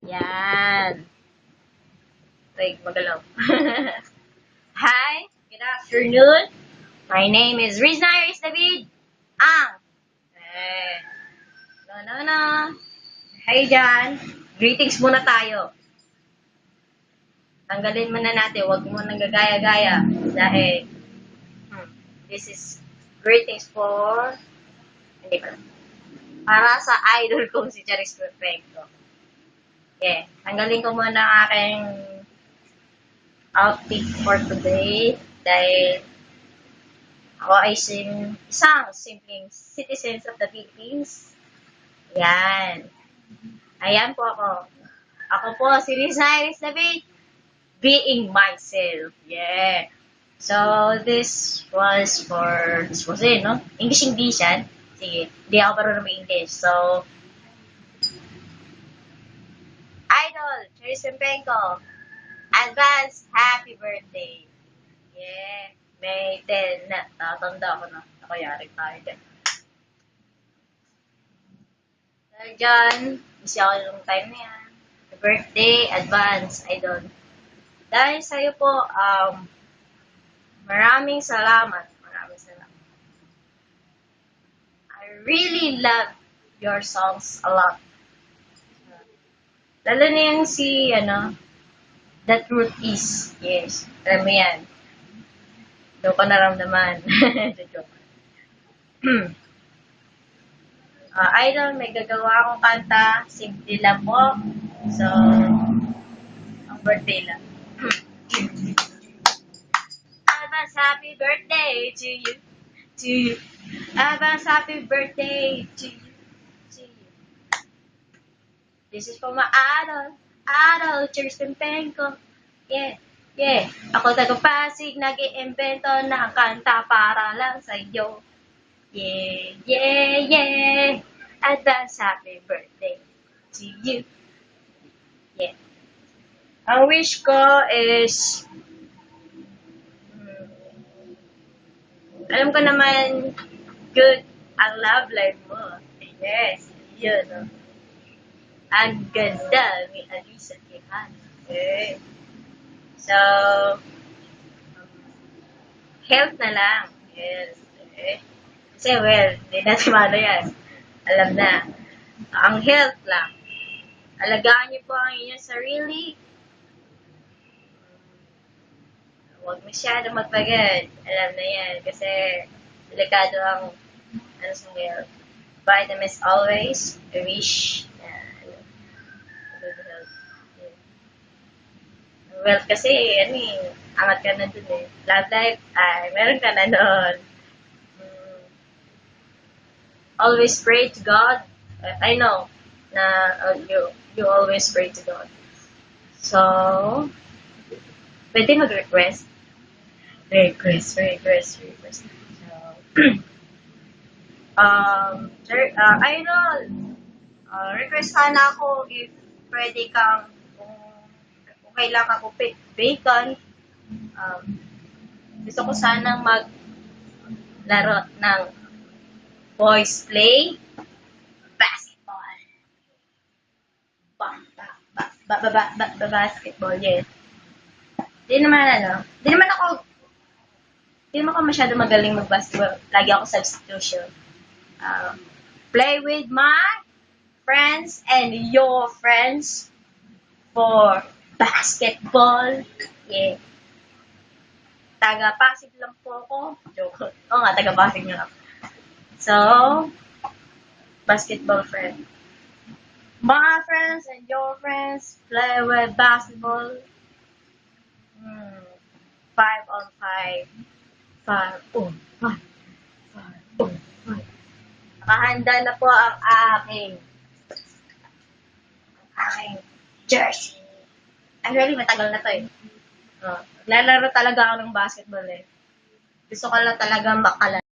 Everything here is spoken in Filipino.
Yan. Wait, magalaw. Hi, good afternoon. My name is Rizna Iris David. Ang. Eh, no. Hi dyan. Greetings muna tayo. Tanggalin muna natin. Huwag mo nang gagaya-gaya. Dahil, this is greetings for, hindi pa. Para sa idol kong si Charis Perfecto. Yeah. Tanggalin ko muna ang aking outfit for today. Dahil, ako ay isang simpleng citizens of the Philippines. Yan. Ayan po ako. Ako po si Rizna Iris David. Being myself. Yeah. So, this was it, no? English yan. Sige. Hindi ako parang mag-English. So, Idol, Charis Pempenko, advance happy birthday. Yeah. May 10 na. Tatanda ako na. Nakayari tayo dyan. So, dyan, busy ako yung time na yan. Happy birthday, advance, Idol. Dahil sa'yo po, maraming salamat. Maraming salamat. I really love your songs a lot. Lalo na yung The Truth Is. Yes. Alam mo yan. Doon ko naramdaman. Joke. Idol, may gagawa akong kanta. Simple lang po. So, ang birthday lang. Advance happy birthday to you. Advance happy birthday to you. This is for my idol, Charis Pempenko. Yeah. Ako taga-Pasig, nag-iimbento ng kanta para lang sa'yo. Yeah. Advance happy birthday to you. Yeah. Ang wish ko is, alam ko naman, good ang love life mo. Yes, yun. No? Ang ganda ni Alisa Quijano. Okay. So, health na lang. Yes. Okay. Kasi, hindi natin malo yan. Alam na. Ang health lang. Alagaan niyo po ang inyong sarili. Huwag masyado magpagod. Alam na yan. Kasi, delikado ang sa health. Vitamins always. Wish. Well, kasi, angat ka na dun eh. Love life, meron ka na doon. Always pray to God. I know na you always pray to God. So, pwede mag-request. Request. So, Idol, request sana ako if pwede kang kailangan ko bacon. Gusto ko sanang maglaro ng boys play basketball. Basketball, yes. Di naman ako masyado magaling mag-basketball. Lagi ako substitution. Play with my friends and your friends for basketball. Yeah. Taga-Pasig lang po ako. Joke. Oo nga, taga-Pasig lang ako. So, basketball friend. My friends and your friends play with basketball. 5-on-5. 5-on-5. Nakahanda na po ang aking jersey. Actually, matagal na to eh. Naglalaro talaga ako ng basketball eh. Gusto ko lang talaga makala.